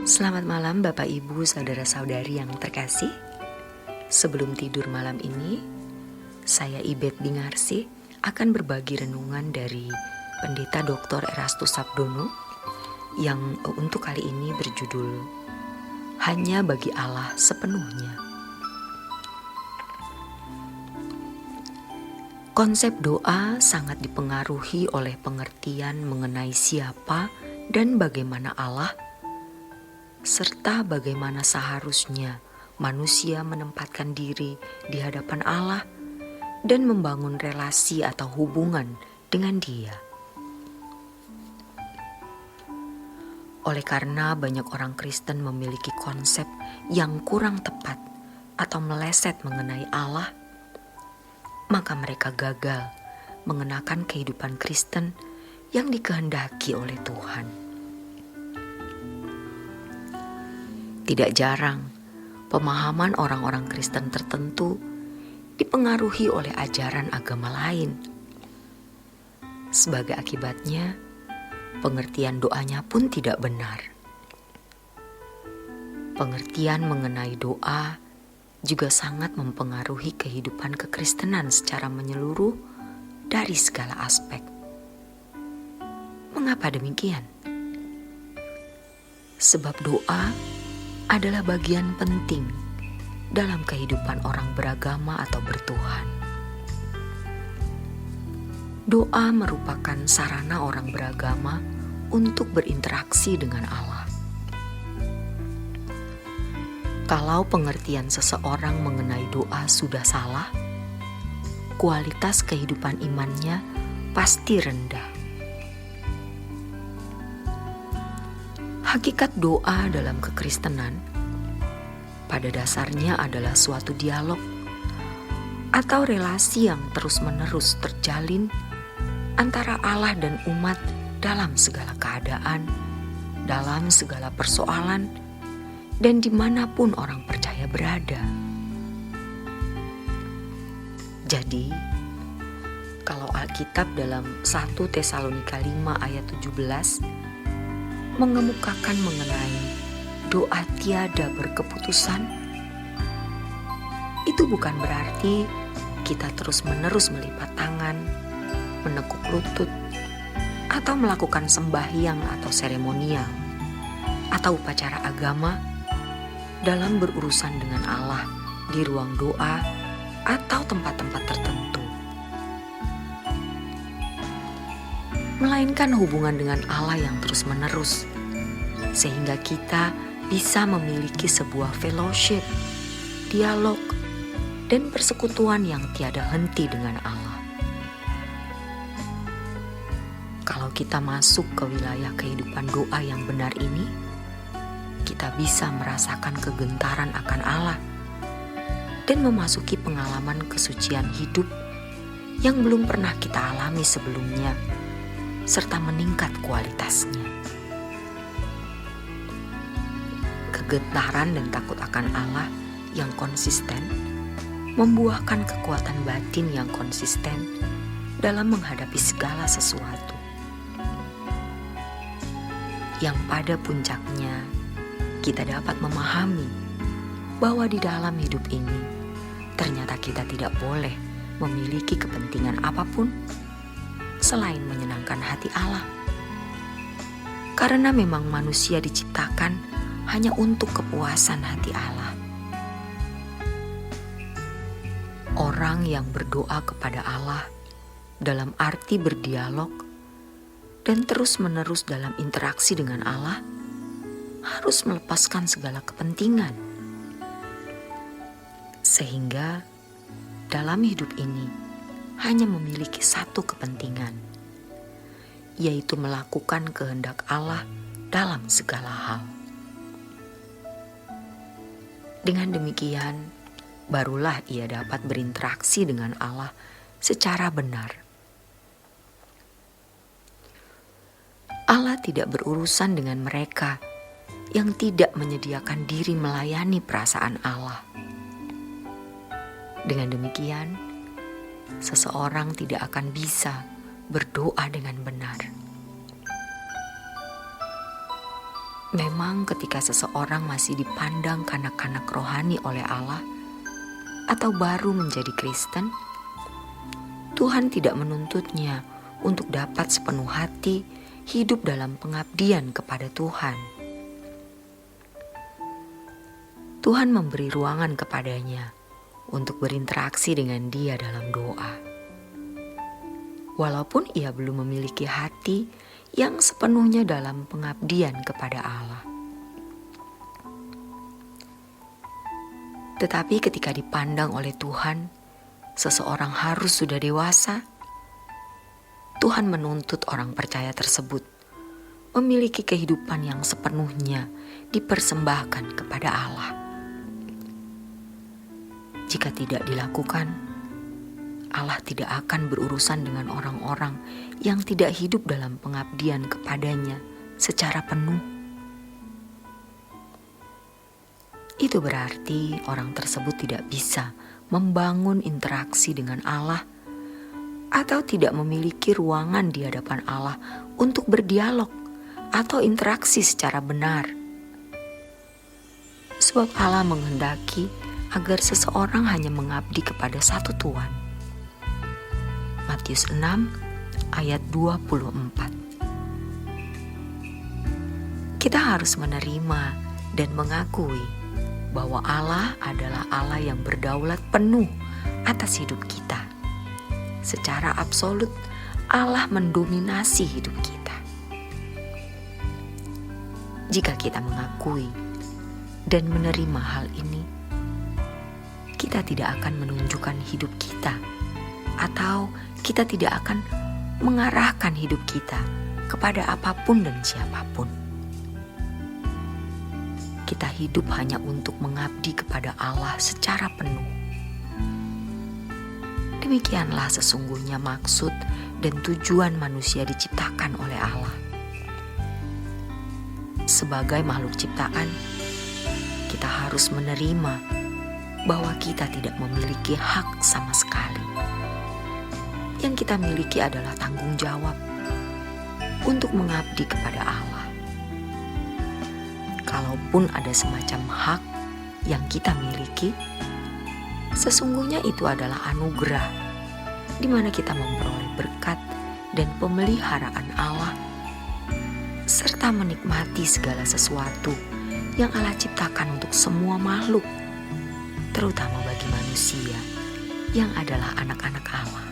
Selamat malam Bapak Ibu Saudara-saudari yang terkasih. Sebelum tidur malam ini, saya Ibet Bingarsi akan berbagi renungan dari Pendeta Dr. Erastus Sabdono yang untuk kali ini berjudul Hanya Bagi Allah Sepenuhnya. Konsep doa sangat dipengaruhi oleh pengertian mengenai siapa dan bagaimana Allah, serta bagaimana seharusnya manusia menempatkan diri di hadapan Allah dan membangun relasi atau hubungan dengan Dia. Oleh karena banyak orang Kristen memiliki konsep yang kurang tepat atau meleset mengenai Allah, maka mereka gagal mengenakan kehidupan Kristen yang dikehendaki oleh Tuhan. Tidak jarang, pemahaman orang-orang Kristen tertentu dipengaruhi oleh ajaran agama lain. Sebagai akibatnya, pengertian doanya pun tidak benar. Pengertian mengenai doa juga sangat mempengaruhi kehidupan kekristenan secara menyeluruh dari segala aspek. Mengapa demikian? Sebab doa adalah bagian penting dalam kehidupan orang beragama atau bertuhan. Doa merupakan sarana orang beragama untuk berinteraksi dengan Allah. Kalau pengertian seseorang mengenai doa sudah salah, kualitas kehidupan imannya pasti rendah. Hakikat doa dalam kekristenan pada dasarnya adalah suatu dialog atau relasi yang terus-menerus terjalin antara Allah dan umat dalam segala keadaan, dalam segala persoalan, dan dimanapun orang percaya berada. Jadi, kalau Alkitab dalam 1 Tesalonika 5 ayat 17 mengemukakan mengenai doa tiada berkeputusan, itu bukan berarti kita terus-menerus melipat tangan, menekuk lutut, atau melakukan sembahyang atau seremonial, atau upacara agama dalam berurusan dengan Allah di ruang doa atau tempat-tempat tertentu. Melainkan hubungan dengan Allah yang terus-menerus, sehingga kita bisa memiliki sebuah fellowship, dialog, dan persekutuan yang tiada henti dengan Allah. Kalau kita masuk ke wilayah kehidupan doa yang benar ini, kita bisa merasakan kegentaran akan Allah dan memasuki pengalaman kesucian hidup yang belum pernah kita alami sebelumnya, serta meningkat kualitasnya. Kegentaran dan takut akan Allah yang konsisten membuahkan kekuatan batin yang konsisten dalam menghadapi segala sesuatu. Yang pada puncaknya kita dapat memahami bahwa di dalam hidup ini ternyata kita tidak boleh memiliki kepentingan apapun selain menyenangkan hati Allah. Karena memang manusia diciptakan hanya untuk kepuasan hati Allah. Orang yang berdoa kepada Allah dalam arti berdialog dan terus-menerus dalam interaksi dengan Allah harus melepaskan segala kepentingan. Sehingga dalam hidup ini hanya memiliki satu kepentingan, yaitu melakukan kehendak Allah dalam segala hal. Dengan demikian, barulah ia dapat berinteraksi dengan Allah secara benar. Allah tidak berurusan dengan mereka yang tidak menyediakan diri melayani perasaan Allah. Dengan demikian, seseorang tidak akan bisa berdoa dengan benar. Memang ketika seseorang masih dipandang kanak-kanak rohani oleh Allah atau baru menjadi Kristen, Tuhan tidak menuntutnya untuk dapat sepenuh hati hidup dalam pengabdian kepada Tuhan. Tuhan memberi ruangan kepadanya untuk berinteraksi dengan Dia dalam doa. Walaupun ia belum memiliki hati yang sepenuhnya dalam pengabdian kepada Allah. Tetapi ketika dipandang oleh Tuhan, seseorang harus sudah dewasa. Tuhan menuntut orang percaya tersebut memiliki kehidupan yang sepenuhnya dipersembahkan kepada Allah. Jika tidak dilakukan, Allah tidak akan berurusan dengan orang-orang yang tidak hidup dalam pengabdian kepadanya secara penuh. Itu berarti orang tersebut tidak bisa membangun interaksi dengan Allah atau tidak memiliki ruangan di hadapan Allah untuk berdialog atau interaksi secara benar. Sebab Allah menghendaki agar seseorang hanya mengabdi kepada satu Tuhan. Matius 6 ayat 24. Kita harus menerima dan mengakui bahwa Allah adalah Allah yang berdaulat penuh atas hidup kita. Secara absolut, Allah mendominasi hidup kita. Jika kita mengakui dan menerima hal ini, kita tidak akan menunjukkan hidup kita, atau kita tidak akan mengarahkan hidup kita kepada apapun dan siapapun. Kita hidup hanya untuk mengabdi kepada Allah secara penuh. Demikianlah sesungguhnya maksud dan tujuan manusia diciptakan oleh Allah. Sebagai makhluk ciptaan, kita harus menerima bahwa kita tidak memiliki hak sama sekali. Yang kita miliki adalah tanggung jawab untuk mengabdi kepada Allah. Kalaupun ada semacam hak yang kita miliki, sesungguhnya itu adalah anugerah di mana kita memperoleh berkat dan pemeliharaan Allah serta menikmati segala sesuatu yang Allah ciptakan untuk semua makhluk, terutama bagi manusia yang adalah anak-anak Allah.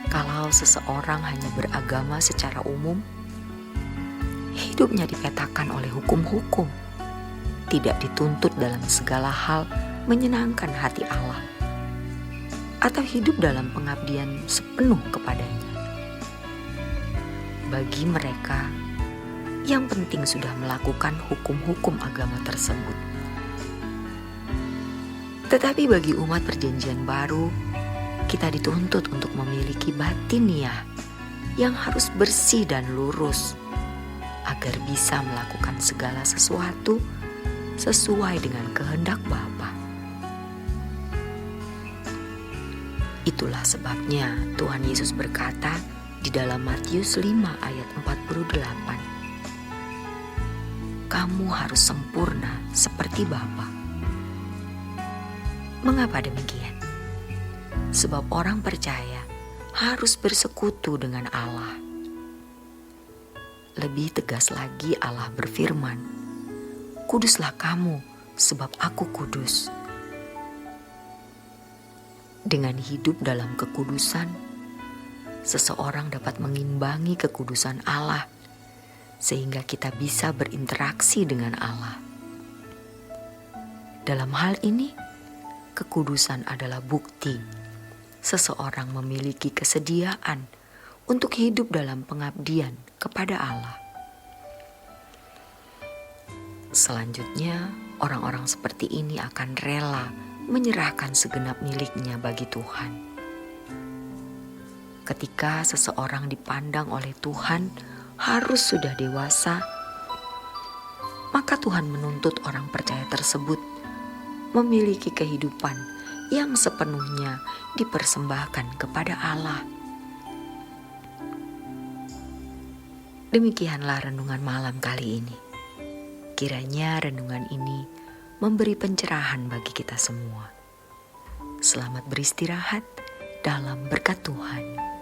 Kalau seseorang hanya beragama secara umum, hidupnya dipetakan oleh hukum-hukum, tidak dituntut dalam segala hal menyenangkan hati Allah, atau hidup dalam pengabdian sepenuh kepadanya. Bagi mereka, yang penting sudah melakukan hukum-hukum agama tersebut. Tetapi bagi umat perjanjian baru, kita dituntut untuk memiliki batiniah yang harus bersih dan lurus agar bisa melakukan segala sesuatu sesuai dengan kehendak Bapa. Itulah sebabnya Tuhan Yesus berkata di dalam Matius 5 ayat 48, "Kamu harus sempurna seperti Bapa." Mengapa demikian? Sebab orang percaya harus bersekutu dengan Allah. Lebih tegas lagi Allah berfirman, "Kuduslah kamu, sebab Aku kudus." Dengan hidup dalam kekudusan, seseorang dapat mengimbangi kekudusan Allah, sehingga kita bisa berinteraksi dengan Allah. Dalam hal ini, kekudusan adalah bukti seseorang memiliki kesediaan untuk hidup dalam pengabdian kepada Allah. Selanjutnya, orang-orang seperti ini akan rela menyerahkan segenap miliknya bagi Tuhan. Ketika seseorang dipandang oleh Tuhan harus sudah dewasa, maka Tuhan menuntut orang percaya tersebut memiliki kehidupan yang sepenuhnya dipersembahkan kepada Allah. Demikianlah renungan malam kali ini. Kiranya renungan ini memberi pencerahan bagi kita semua. Selamat beristirahat dalam berkat Tuhan.